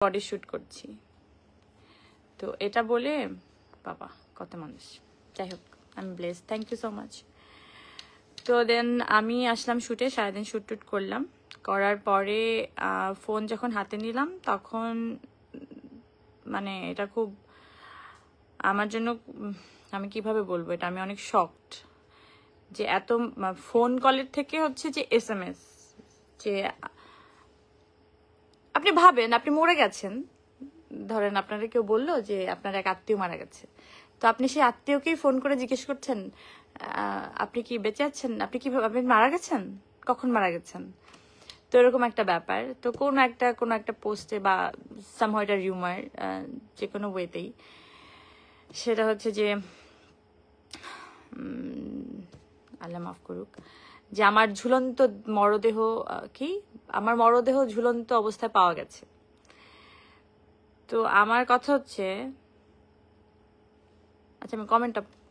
Body shoot করছি। তো এটা বলে বাবা কত মানুষ, যাই হোক আমি bless, thank you so much. তো দেন আমি আসলাম শুটে, সারাদিন শুট টুট করলাম। করার পরে ফোন যখন হাতে নিলাম তখন মানে এটা খুব আমার জন্য, আমি কিভাবে বলবো এটা, আমি অনেক শকড যে এত ফোন কলের থেকে হচ্ছে যে SMS, যে আপনি ভাবেন আপনি মরে গেছেন, ধরেন আপনারা কেউ বললো যে আপনার এক আত্মীয় মারা গেছে, তো আপনি সেই আত্মীয়কেই ফোন করে জিজ্ঞেস করছেন আপনি কি বেঁচে আছেন, আপনি কি আপনি মারা গেছেন, কখন মারা গেছেন। তো এরকম একটা ব্যাপার। তো কোনো একটা পোস্টে বা সামহাউ এটা রিউমার, যে কোনো ওয়েতেই সেটা হচ্ছে যে আল্লাহ মাফ করুক, যে আমার ঝুলন্ত মরদেহ, আমার মরদেহ ঝুলন্ত অবস্থায় পাওয়া গেছে। তো আমার কথা হচ্ছে, আচ্ছা আমি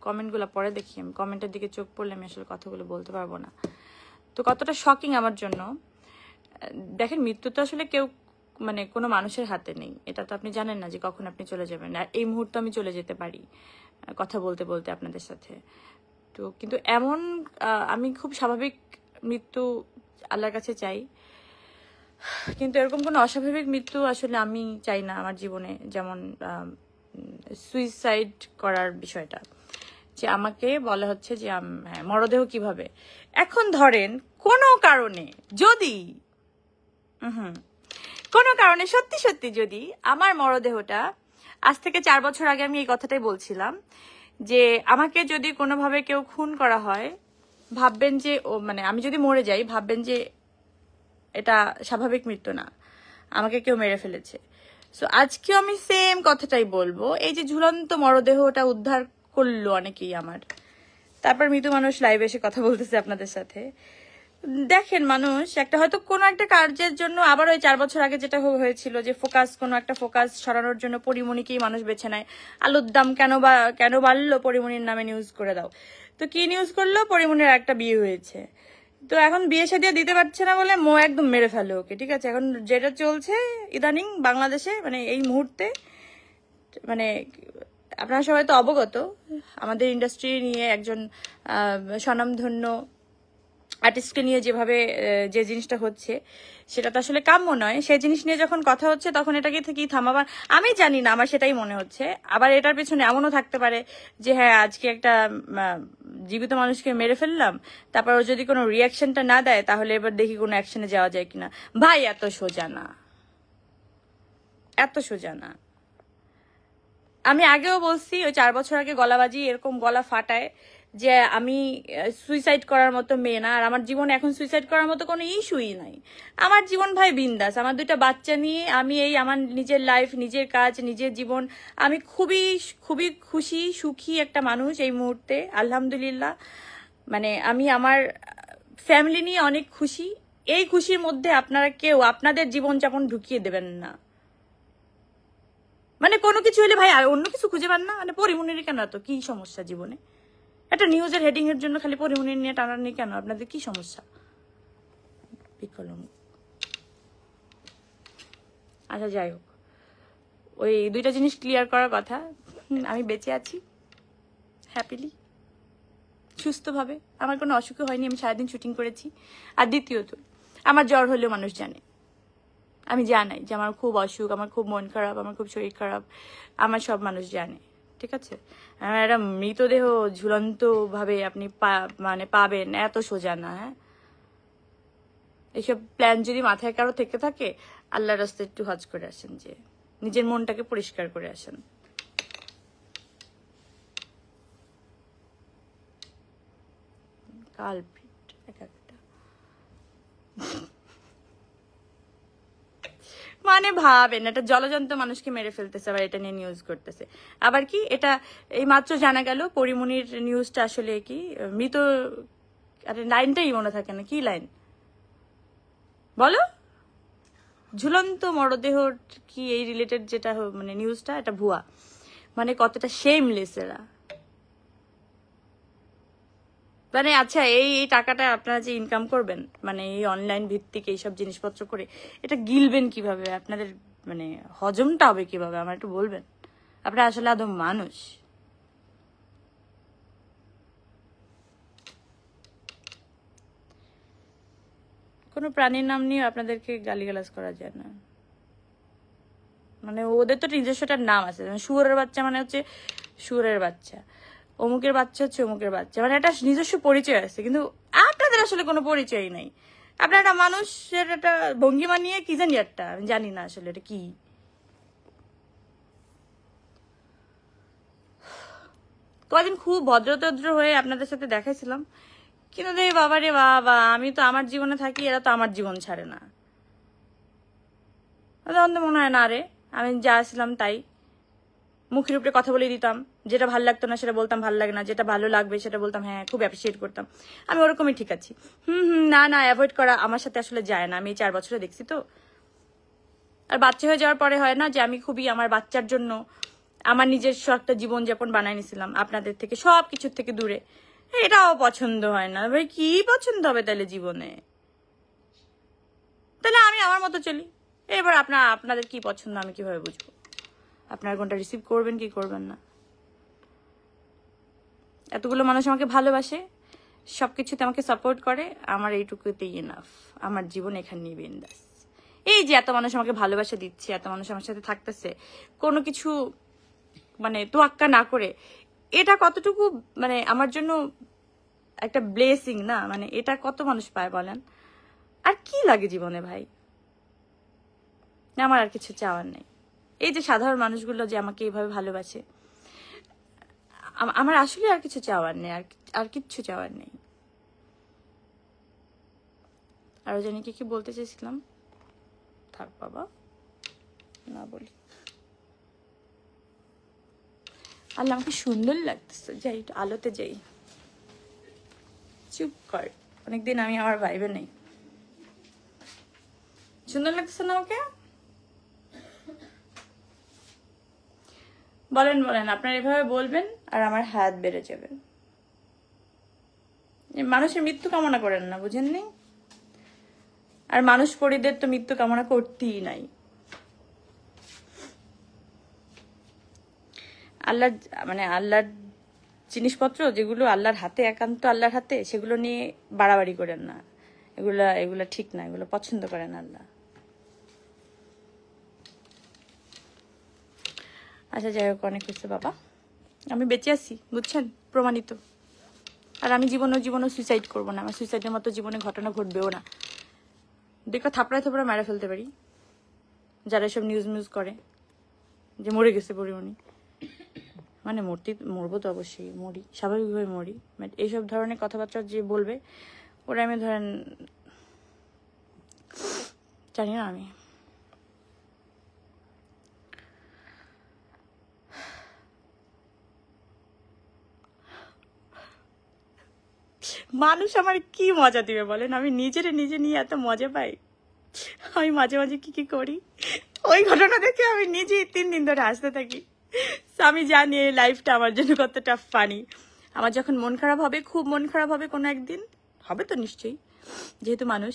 কমেন্টগুলো পরে দেখি, আমি কমেন্টের দিকে চোখ পড়লে আমি আসলে কথাগুলো বলতে পারবো না। তো কতটা শকিং আমার জন্য। দেখেন মৃত্যু তো আসলে কেউ মানে কোনো মানুষের হাতে নেই, এটা তো আপনি জানেন না যে কখন আপনি চলে যাবেন। আর এই মুহূর্তে আমি চলে যেতে পারি কথা বলতে বলতে আপনাদের সাথে। তো কিন্তু এমন আমি খুব স্বাভাবিক মৃত্যু আল্লাহর কাছে চাই, কিন্তু এরকম কোনো অস্বাভাবিক মৃত্যু আসলে আমি চাই না আমার জীবনে। যেমন সুইসাইড করার বিষয়টা, যে আমাকে বলা হচ্ছে যে মরদেহ কিভাবে, এখন ধরেন কোনো কারণে যদি কোনো কারণে সত্যি সত্যি যদি আমার মরদেহটা, আজ থেকে 4 বছর আগে আমি এই কথাটাই বলছিলাম, যে আমাকে যদি কোনোভাবে কেউ খুন করা হয়, ভাববেন যে মানে আমি যদি মরে যাই ভাববেন যে এটা স্বাভাবিক মৃত্যু না, আমাকে কেউ মেরে ফেলেছে। সো আজকেও আমি সেম কথাটাই বলবো। এই যে ঝুলন্ত মরদেহটা উদ্ধার করলো অনেকেই আমার, তারপর মৃত্যু মানুষ লাইভে এসে কথা বলতেছে আপনাদের সাথে। দেখেন মানুষ একটা হয়তো কোনো একটা কার্যের জন্য, আবার ওই 4 বছর আগে যেটা হয়েছিল যে কোনো একটা ফোকাস সরানোর জন্য পরিমণিকেই মানুষ বেছে নেয়। আলুর দাম কেন বাড়লো, পরিমণির নামে নিউজ করে দাও। তো কি নিউজ করলো, পরিমণির একটা বিয়ে হয়েছে, তো এখন বিয়ে শাদী দিতে পারছে না বলে একদম মেরে ফেলে ওকে। ঠিক আছে, এখন যেটা চলছে ইদানিং বাংলাদেশে মানে এই মুহূর্তে, মানে আপনারা সবাই তো অবগত আমাদের ইন্ডাস্ট্রি নিয়ে একজন স্বনামধন্য আর্টিস্টকে নিয়ে যেভাবে যে জিনিসটা হচ্ছে সেটা তো আসলে কাম্য নয়। সেই জিনিস নিয়ে যখন কথা হচ্ছে তখন এটাকে থেকেই থামাবার, আমি জানি না, আমার সেটাই মনে হচ্ছে। আবার এটার পেছনে এমনও থাকতে পারে যে হ্যাঁ আজকে একটা জীবিত মানুষকে মেরে ফেললাম, তারপর ও যদি কোনো রিয়াকশনটা না দেয় তাহলে এবার দেখি কোনো অ্যাকশনে যাওয়া যায় কিনা। ভাই এত সোজা না, এত সোজা না। আমি আগেও বলছি ওই 4 বছর আগে গলাবাজি এরকম গলা ফাটায় যে আমি সুইসাইড করার মতো মেয়ে না, আর আমার জীবনে এখন সুইসাইড করার মতো কোনো ইস্যুই নাই। আমার জীবন ভাই বিন্দাস, আমার 2টা বাচ্চা নিয়ে আমি এই আমার নিজের লাইফ, নিজের কাজ, নিজের জীবন, আমি খুবই খুবই খুশি সুখী একটা মানুষ এই মুহূর্তে আলহামদুলিল্লাহ। মানে আমি আমার ফ্যামিলি নিয়ে অনেক খুশি। এই খুশির মধ্যে আপনারা কেউ আপনাদের জীবনযাপন ঢুকিয়ে দেবেন না। মানে কোনো কিছু হলে ভাই আর অন্য কিছু খুঁজে পান না, মানে পরিমণির কেন এত কি সমস্যা জীবনে, একটা নিউজের হেডিং এর জন্য খালি পরিমণির নিয়ে টানানি কেন, আপনাদের কি সমস্যা? আচ্ছা যাই হোক, ওই 2টা জিনিস ক্লিয়ার করার কথা। আমি বেঁচে আছি হ্যাপিলি, সুস্থভাবে, আমার কোনো অসুখ হয়নি, আমি সারাদিন শুটিং করেছি। আর দ্বিতীয়ত আমার জ্বর হলেও মানুষ জানে, আমি জানাই যে আমার খুব অসুখ, আমার খুব মন খারাপ, আমার খুব শরীর খারাপ, আমার সব মানুষ জানে। ঠিক আছে, আমার একটা মৃতদেহ ঝুলন্ত ভাবে আপনি মানে পাবেন এত সোজা না। হ্যাঁ, এইসব প্ল্যান যদি মাথায় কারো থেকে থাকে, আল্লাহর রাস্তায় একটু হজ করে আসেন, যে নিজের মনটাকে পরিষ্কার করে আসেন। কালপিট এক একটা মানে ভাবেন একটা জলজন্ত মানুষকে মেরে ফেলতেছে, আবার এটা নিয়ে নিউজ করতেছে। আবার কি এটা এই মাত্র জানা গেল পরিমণির নিউজটা আসলে কি মৃত, আরে লাইনটাই মনে থাকে না, কি লাইন বলো, ঝুলন্ত মরদেহ কি এই রিলেটেড যেটা মানে নিউজটা, এটা ভুয়া। মানে কতটা শেমলেস এরা। মানে আচ্ছা এই টাকাটা আপনারা যে ইনকাম করবেন মানে এই অনলাইন ভিত্তিক এইসব জিনিসপত্র করে, এটা গিলবেন কিভাবে আপনাদের মানে হজমটা হবে কিভাবে আমার একটু বলবেন? আপনারা আসলে আদৌ মানুষ? কোনো প্রাণীর নাম নিয়ে আপনাদেরকে গালিগালাজ করা যায় না। মানে ওদের তো নিজস্বটার নাম আছে, শুয়োরের বাচ্চা মানে হচ্ছে শুয়োরের বাচ্চা, অমুকের বাচ্চা হচ্ছে অমুকের বাচ্চা, মানে একটা নিজস্ব পরিচয় আছে। কিন্তু আপনাদের আসলে কোনো পরিচয় নাই। আপনার একটা মানুষের একটা ভঙ্গিমা নিয়ে কি জানি একটা, আমি জানি না আসলে এটা কি। কদিন খুব ভদ্রতদ্র হয়ে আপনাদের সাথে দেখাইছিলাম, কিন্তু রে বাবা রে বাবা, আমি তো আমার জীবনে থাকি, এরা তো আমার জীবন ছাড়ে না। তখন তো মনে হয় না রে আমি যা ছিলাম তাই, মুখের উপরে কথা বলে দিতাম, যেটা ভালো লাগতো না সেটা বলতাম ভালো লাগে না, যেটা ভালো লাগবে সেটা বলতাম হ্যাঁ, খুব অ্যাপ্রিসিয়েট করতাম। আমি ওরকমই ঠিক আছি। না না, অ্যাভয়েড করা আমার সাথে আসলে যায় না, আমি 4 বছরে দেখছি তো। আর বাচ্চা হয়ে যাওয়ার পরে হয় না যে আমি খুবই আমার বাচ্চার জন্য আমার নিজস্ব একটা জীবনযাপন বানাই নিছিলাম আপনাদের থেকে, সব কিছুর থেকে দূরে। এটাও পছন্দ হয় না ভাই। কি পছন্দ হবে তাহলে জীবনে? তাহলে আমি আমার মতো চলি। এবার আপনাদের কি পছন্দ আমি কিভাবে বুঝবো? আপনার কোনটা রিসিভ করবেন কি করবেন না? এতগুলো মানুষ আমাকে ভালোবাসে, সবকিছুতে আমাকে সাপোর্ট করে, আমার এইটুকুতেই এনাফ। আমার জীবন এখানেই বিন্দাস। এই যে এত মানুষ আমাকে ভালোবাসা দিচ্ছে, এত মানুষ আমার সাথে থাকতেছে, কোনো কিছু মানে তোয়াক্কা না করে, এটা কতটুকু মানে আমার জন্য একটা ব্লেসিং না? মানে এটা কত মানুষ পায় বলেন? আর কি লাগে জীবনে ভাই? আমার আর কিছু চাওয়ার নেই। এই যে সাধারণ মানুষগুলো যে আমাকে এইভাবে ভালোবাসে, আমার আসলে আর কিছু চাওয়ার নেই, আর কিচ্ছু চাওয়ার নেই। আরো জানি কি বলতে চেয়েছিলাম, থাক বাবা, না বলি। আল্লাহ আমাকে সুন্দর লাগতেছে, যাই একটু আলোতে যাই। চুপ কর, অনেকদিন আমি আমার ভাইবে নেই। সুন্দর লাগতেছে না আমাকে? বলেন বলেন, আপনারা এভাবে বলবেন আর আমার হাত বেড়ে যাবে। মানুষের মৃত্যু কামনা করেন না, বুঝেননি? আর মানুষ পরিদের তো মৃত্যু কামনা করতেই নাই। আল্লাহ মানে আল্লাহর জিনিসপত্র যেগুলো আল্লাহর হাতে, একান্ত আল্লাহর হাতে, সেগুলো নিয়ে বাড়াবাড়ি করেন না। এগুলা ঠিক না, এগুলো পছন্দ করেন আল্লাহ। আচ্ছা যাই হোক, অনেক হচ্ছে বাবা, আমি বেঁচে আছি বুঝছেন, প্রমাণিত। আর আমি জীবনও সুইসাইড করবো না, আমার সুইসাইডের মতো জীবনে ঘটনা ঘটবেও না। দেখো থাপড়ায় মারা ফেলতে পারি, যারা এসব নিউজ করে যে মরে গেছে পরিমণি। মানে মরবো তো অবশ্যই, মরি, স্বাভাবিকভাবে মরি। বাট এইসব ধরনের কথাবার্তা যে বলবে, ওরা আমি ধরেন জানি না। আমি মানুষ আমার কি মজা দিবে বলেন? আমি নিজে নিয়ে এত মজা পাই। আমি মাঝে মাঝে কি করি, ওই ঘটনা দেখে আমি নিজেই 3 দিন ধরে হাসতে থাকি। আমি জানি এই লাইফটা আমার জন্য কতটা ফানি। আমার যখন মন খারাপ হবে, খুব মন খারাপ হবে কোনো একদিন, হবে তো নিশ্চয়ই, যেহেতু মানুষ,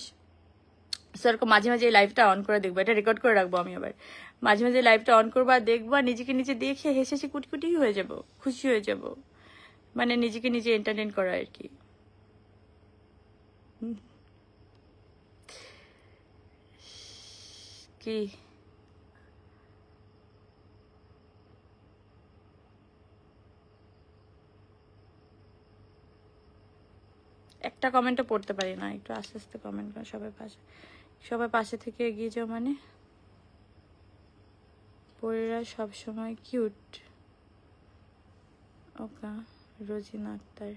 সেরকম মাঝে মাঝে এই লাইভটা অন করে দেখবো, এটা রেকর্ড করে রাখবো আমি। আবার মাঝে মাঝে লাইভটা অন করবো আর দেখবো, আর নিজেকে নিজে দেখে হেসে কুটকুটি হয়ে যাব, খুশি হয়ে যাব। মানে নিজেকে নিজে এন্টারটেইন করা আর কি। কি একটা কমেন্টও পড়তে পারি না, একটু আস্তে আস্তে কমেন্ট করে। সবাই পাশে থেকে এগিয়ে যাও। মানে পরীরা সবসময় কিউট। ওকা রোজিনা আক্তার,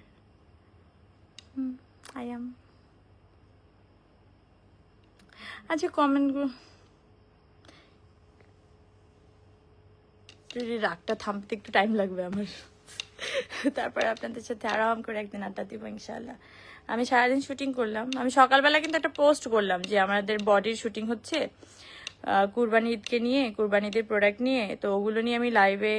আই এম। আচ্ছা কমেন্টগুলো, রাগটা থামতে একটু টাইম লাগবে আমার। তারপরে আপনাদের সাথে আরাম করে একদিন আড্ডা দিব ইনশাআল্লাহ। আমি সারাদিন শুটিং করলাম। আমি সকালবেলা কিন্তু একটা পোস্ট করলাম যে আমাদের বডির শুটিং হচ্ছে, কুরবানি ঈদকে নিয়ে, কুরবানি ঈদের প্রোডাক্ট নিয়ে, তো ওগুলো নিয়ে আমি লাইভে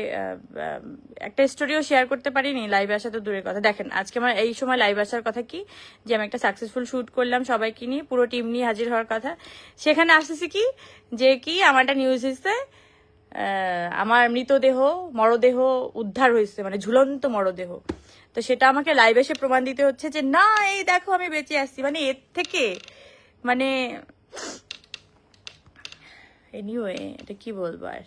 একটা স্টোরিও শেয়ার করতে পারিনি। লাইভে আসা তো দূরের কথা। দেখেন আজকে আমার এই সময় লাইভ আসার কথা কি, যে আমি একটা সাকসেসফুল শুট করলাম সবাইকে নিয়ে, পুরো টিম নিয়ে হাজির হওয়ার কথা। সেখানে আসতেছি কি, যে কি আমার একটা নিউজ হয়েছে, আমার মৃতদেহ মরদেহ উদ্ধার হয়েছে, মানে ঝুলন্ত মরদেহ। তো সেটা আমাকে লাইভ এসে প্রমাণ দিতে হচ্ছে যে না, এই দেখো আমি বেঁচে আসছি। মানে এর থেকে মানে এনিওয়ে এটা কি বলবো আর।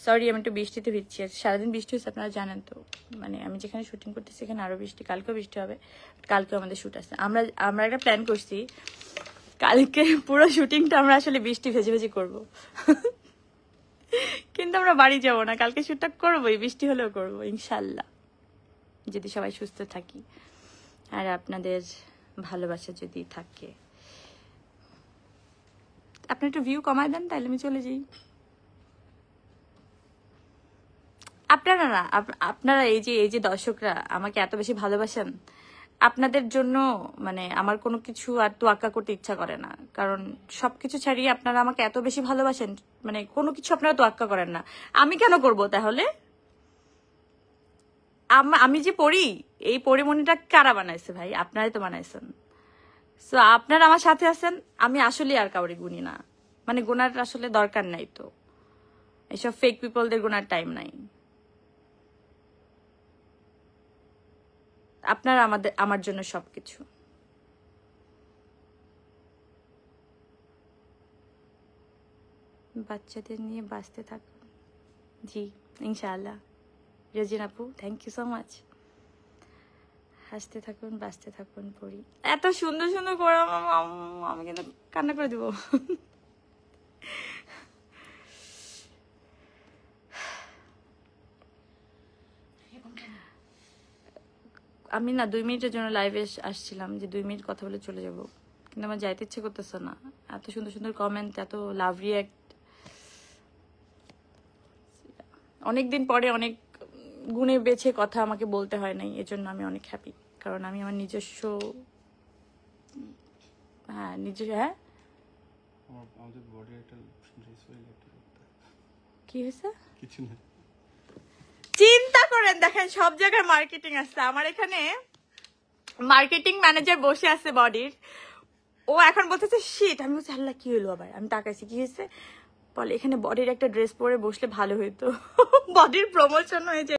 সরি আমি একটু বৃষ্টিতে ভিজছি, সারাদিন বৃষ্টি হচ্ছে আপনারা জানেন তো। মানে আমি যেখানে শুটিং করতেছি সেখানে আরো বৃষ্টি, কালকেও বৃষ্টি হবে, কালকেও আমাদের শুট আছে। আমরা একটা প্ল্যান করছি, কালকে পুরো শুটিংটা আমরা আসলে বৃষ্টি ভেজে ভেজে করবো। কিন্তু আমরা বাড়ি যাবো না, কালকে শুটটা করবোই, বৃষ্টি হলেও করবো ইনশাল্লাহ, যদি সবাই সুস্থ থাকি আর আপনাদের ভালোবাসা যদি থাকে। আপনি একটু ভিউ কমায় দেন, তাহলে আমি চলে যাই। আপনারা না, আপনারা এই যে দর্শকরা আমাকে এত বেশি ভালোবাসেন, আপনাদের জন্য মানে আমার কোনো কিছু আর তোয়াক্কা করতে ইচ্ছা করে না। কারণ সবকিছু ছাড়িয়ে আপনারা আমাকে এত বেশি ভালোবাসেন, মানে কোনো কিছু আপনারা তোয়াক্কা করেন না। আমি কেন করব তাহলে? আমি যে পড়ি, এই পরিমণিটা কারা বানাইছে ভাই? আপনারাই তো বানাইছেন। সো আপনারা আমার সাথে আছেন, আমি আসলে আর কাউরে গুনি না। মানে গুনার আসলে দরকার নাই, তো এইসব ফেক পিপলদের গুনার টাইম নাই। আপনারা আমার জন্য সবকিছু। বাচ্চাদের নিয়ে বাঁচতে থাকুন। জি ইনশাআল্লাহ। রেজিন আপু থ্যাংক ইউ সো মাচ। হাসতে থাকুন, বাঁচতে থাকুন পড়ি। এত সুন্দর সুন্দর করে আমি কিন্তু কান্না করে দিব। আমি না 2 মিনিটের জন্য লাইভে আসছিলাম, যে 2 মিনিট কথা বলে চলে যাব, কিন্তু আমার যাইতে ইচ্ছে করতেছে না। এত সুন্দর সুন্দর কমেন্ট, এত লাভ রিয়াক্ট। অনেকদিন পরে অনেক গুণে বেছে কথা আমাকে বলতে হয় নাই, এজন্য আমি অনেক হ্যাপি। কারণ আমি আমার নিজস্ব কি হয়েছে কিছু না, চিন্তা করেন। দেখেন সব জায়গায় মার্কেটিং আছে, আমার এখানে মার্কেটিং ম্যানেজার বসে আছে বডির। ও এখন বলতেছে শিট। আমি বলছি আল্লাহ কি হলো আবার? আমি তাকাইছি কি হয়েছে, বলে এখানে বডির একটা ড্রেস পরে বসলে ভালো হইতো, বডির প্রমোশন হয়ে যায়।